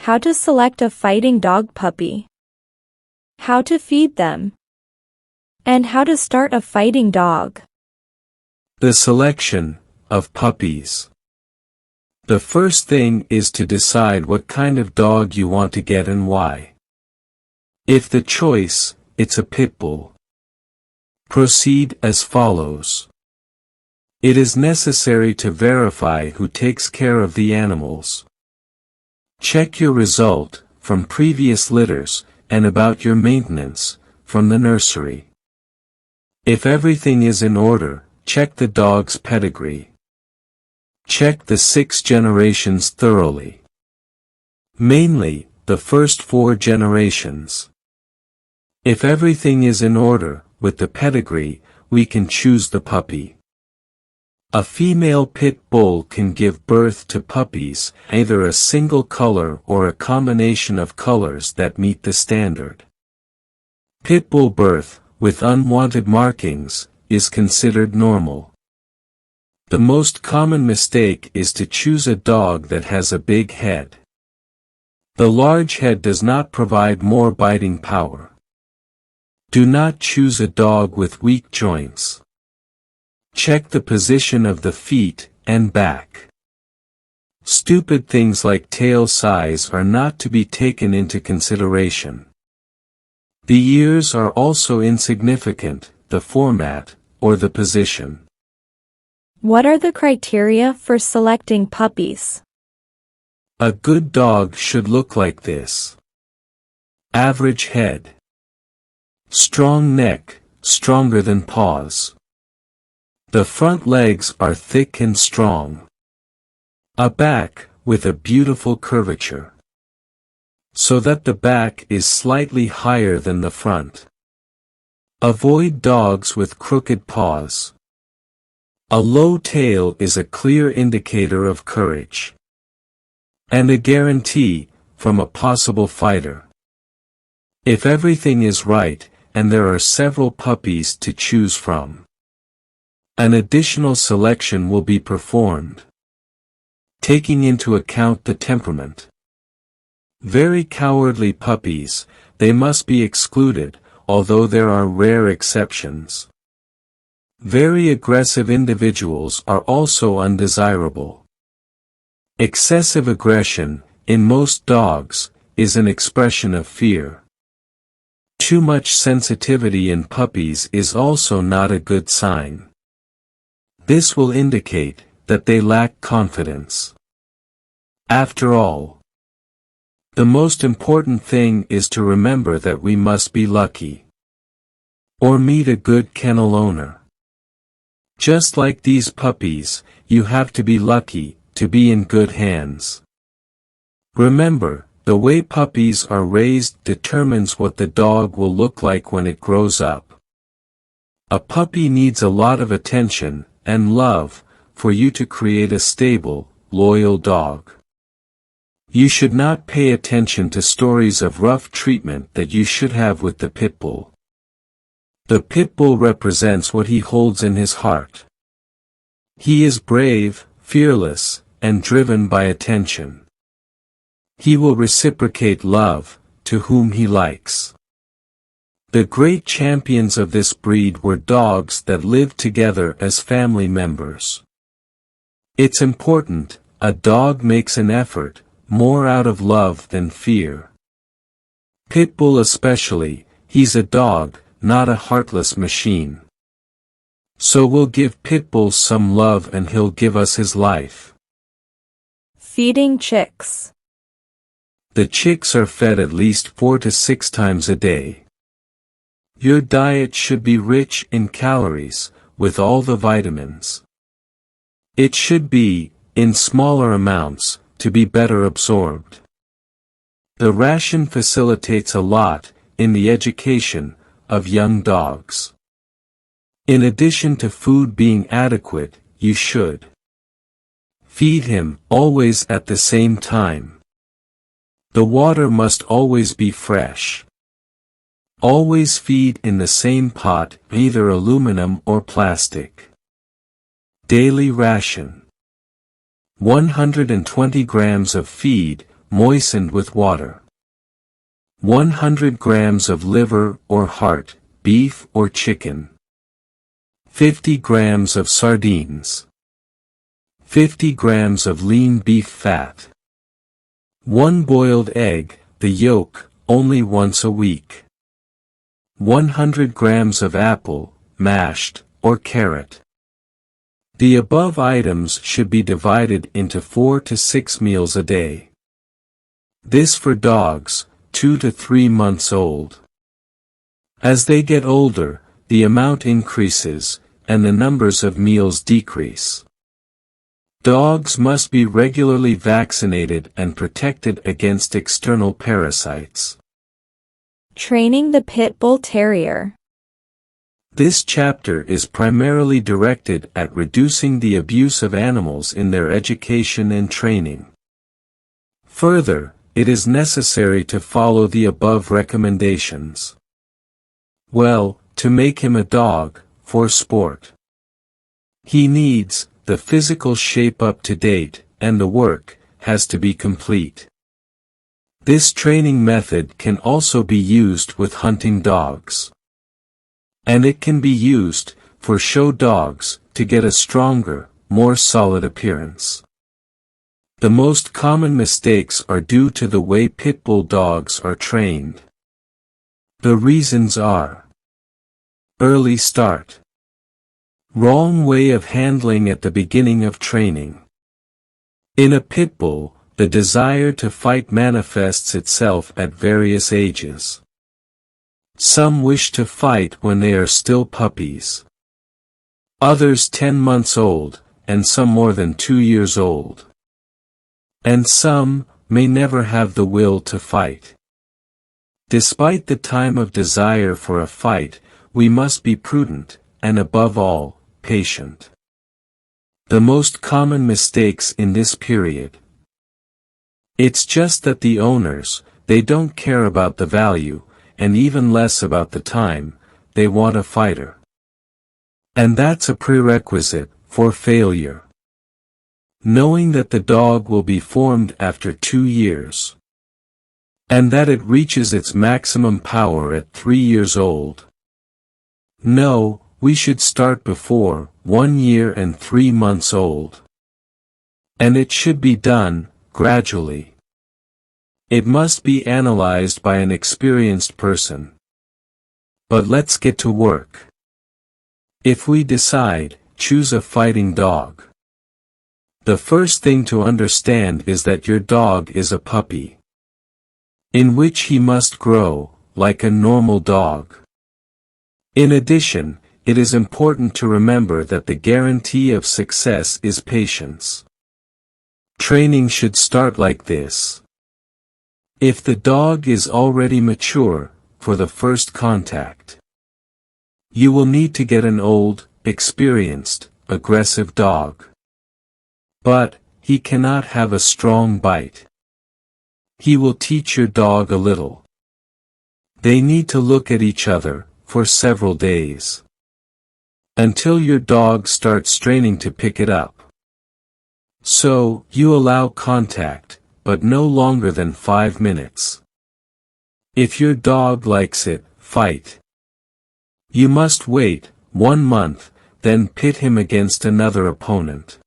How to select a fighting dog puppy. How to feed them. And how to start a fighting dog. The selection of puppies. The first thing is to decide what kind of dog you want to get and why. If the choice, it's a Pitbull. Proceed as follows. It is necessary to verify who takes care of the animals. Check your result from previous litters and about your maintenance from the nursery. If everything is in order, check the dog's pedigree. Check the 6 generations thoroughly. Mainly, the first 4 generations. If everything is in order, with the pedigree, we can choose the puppy. A female pit bull can give birth to puppies, either a single color or a combination of colors that meet the standard. Pit bull birth, with unwanted markings, is considered normal. The most common mistake is to choose a dog that has a big head. The large head does not provide more biting power. Do not choose a dog with weak joints. Check the position of the feet and back. Stupid things like tail size are not to be taken into consideration. The ears are also insignificant, the format, or the position. What are the criteria for selecting puppies? A good dog should look like this. Average head. Strong neck, stronger than paws. The front legs are thick and strong. A back, with a beautiful curvature. So that the back is slightly higher than the front. Avoid dogs with crooked paws. A low tail is a clear indicator of courage. And a guarantee, from a possible fighter. If everything is right, and there are several puppies to choose from, an additional selection will be performed, taking into account the temperament. Very cowardly puppies, they must be excluded, although there are rare exceptions. Very aggressive individuals are also undesirable. Excessive aggression, in most dogs, is an expression of fear. Too much sensitivity in puppies is also not a good sign. This will indicate that they lack confidence. After all, the most important thing is to remember that we must be lucky. Or meet a good kennel owner. Just like these puppies, you have to be lucky to be in good hands. Remember, the way puppies are raised determines what the dog will look like when it grows up. A puppy needs a lot of attention and love for you to create a stable, loyal dog. You should not pay attention to stories of rough treatment that you should have with the Pitbull. The Pitbull represents what he holds in his heart. He is brave, fearless, and driven by attention. He will reciprocate love, to whom he likes. The great champions of this breed were dogs that lived together as family members. It's important, a dog makes an effort, more out of love than fear. Pitbull especially, he's a dog, not a heartless machine. So we'll give Pitbull some love and he'll give us his life. Feeding chicks. The chicks are fed at least 4 to 6 times a day. Your diet should be rich in calories, with all the vitamins. It should be, in smaller amounts, to be better absorbed. The ration facilitates a lot, in the education, of young dogs. In addition to food being adequate, you should feed him, always at the same time. The water must always be fresh. Always feed in the same pot, either aluminum or plastic. Daily ration. 120 grams of feed, moistened with water. 100 grams of liver or heart, beef or chicken. 50 grams of sardines. 50 grams of lean beef fat. 1 boiled egg, the yolk, only once a week. 100 grams of apple, mashed, or carrot. The above items should be divided into 4 to 6 meals a day. This for dogs, 2 to 3 months old. As they get older, the amount increases, and the numbers of meals decrease. Dogs must be regularly vaccinated and protected against external parasites. Training the Pit Bull Terrier. This chapter is primarily directed at reducing the abuse of animals in their education and training. Further, it is necessary to follow the above recommendations. Well, to make him a dog, for sport. He needs the physical shape up to date, and the work has to be complete. This training method can also be used with hunting dogs. And it can be used, for show dogs, to get a stronger, more solid appearance. The most common mistakes are due to the way pit bull dogs are trained. The reasons are: early start. Wrong way of handling at the beginning of training. In a pit bull, the desire to fight manifests itself at various ages. Some wish to fight when they are still puppies. Others 10 months old, and some more than 2 years old. And some may never have the will to fight. Despite the time of desire for a fight, we must be prudent, and above all, patient. The most common mistakes in this period. It's just that the owners, they don't care about the value, and even less about the time, they want a fighter. And that's a prerequisite for failure. Knowing that the dog will be formed after 2 years. And that it reaches its maximum power at 3 years old. No, we should start before 1 year and 3 months old. And it should be done, gradually. It must be analyzed by an experienced person. But let's get to work. If we decide, choose a fighting dog. The first thing to understand is that your dog is a puppy. In which he must grow, like a normal dog. In addition, it is important to remember that the guarantee of success is patience. Training should start like this. If the dog is already mature, for the first contact, you will need to get an old, experienced, aggressive dog. But, he cannot have a strong bite. He will teach your dog a little. They need to look at each other, for several days. Until your dog starts training to pick it up. So, you allow contact, but no longer than 5 minutes. If your dog likes it, fight. You must wait 1 month, then pit him against another opponent.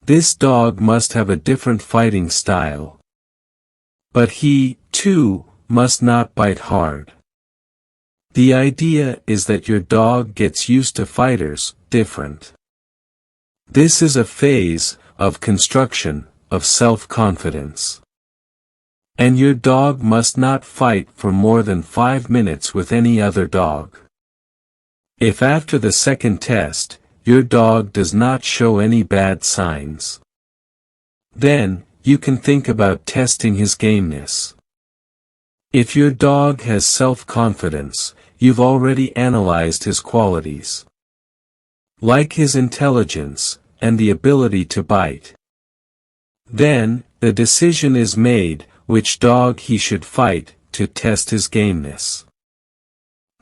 This dog must have a different fighting style. But he, too, must not bite hard. The idea is that your dog gets used to fighters, different. This is a phase of construction, of self-confidence. And your dog must not fight for more than 5 minutes with any other dog. If after the second test, your dog does not show any bad signs, then, you can think about testing his gameness. If your dog has self-confidence, you've already analyzed his qualities. Like his intelligence, and the ability to bite. Then, the decision is made, which dog he should fight, to test his gameness.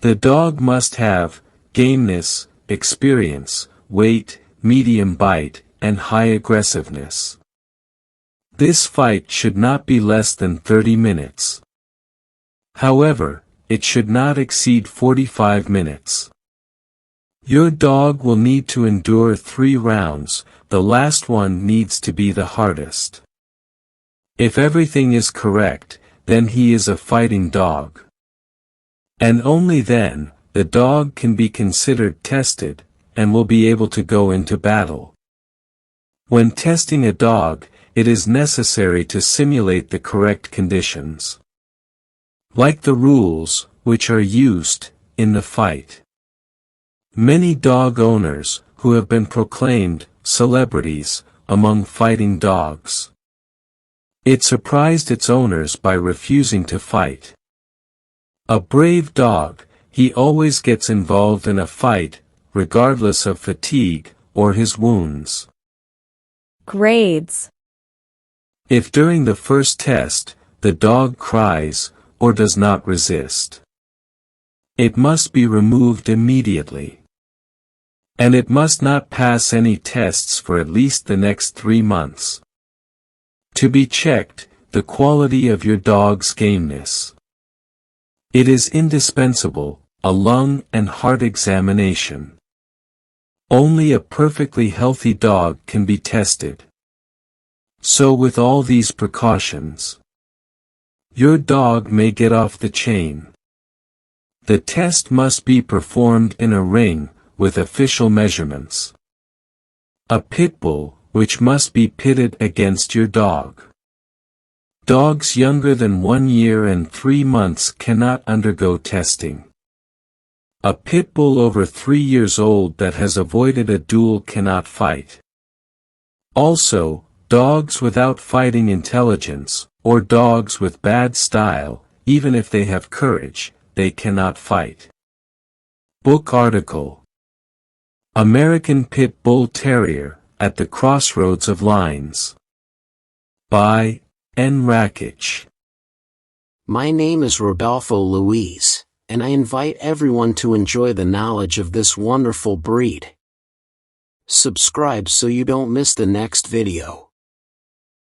The dog must have, gameness, experience, weight, medium bite, and high aggressiveness. This fight should not be less than 30 minutes. However, it should not exceed 45 minutes. Your dog will need to endure 3 rounds, the last one needs to be the hardest. If everything is correct, then he is a fighting dog. And only then, the dog can be considered tested, and will be able to go into battle. When testing a dog, it is necessary to simulate the correct conditions. Like the rules, which are used, in the fight. Many dog owners, who have been proclaimed, celebrities, among fighting dogs. It surprised its owners by refusing to fight. A brave dog, he always gets involved in a fight, regardless of fatigue, or his wounds. Grades. If during the first test, the dog cries, or does not resist, it must be removed immediately. And it must not pass any tests for at least the next 3 months. To be checked, the quality of your dog's gameness. It is indispensable, a lung and heart examination. Only a perfectly healthy dog can be tested. So with all these precautions, your dog may get off the chain. The test must be performed in a ring, with official measurements. A Pitbull, which must be pitted against your dog. Dogs younger than 1 year and 3 months cannot undergo testing. A Pitbull over 3 years old that has avoided a duel cannot fight. Also, dogs without fighting intelligence, or dogs with bad style, even if they have courage, they cannot fight. Book article. American Pit Bull Terrier, at the Crossroads of Lines. By N. Rakic. My name is Rodolpho Luiz, and I invite everyone to enjoy the knowledge of this wonderful breed. Subscribe so you don't miss the next video.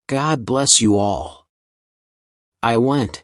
God bless you all. I went.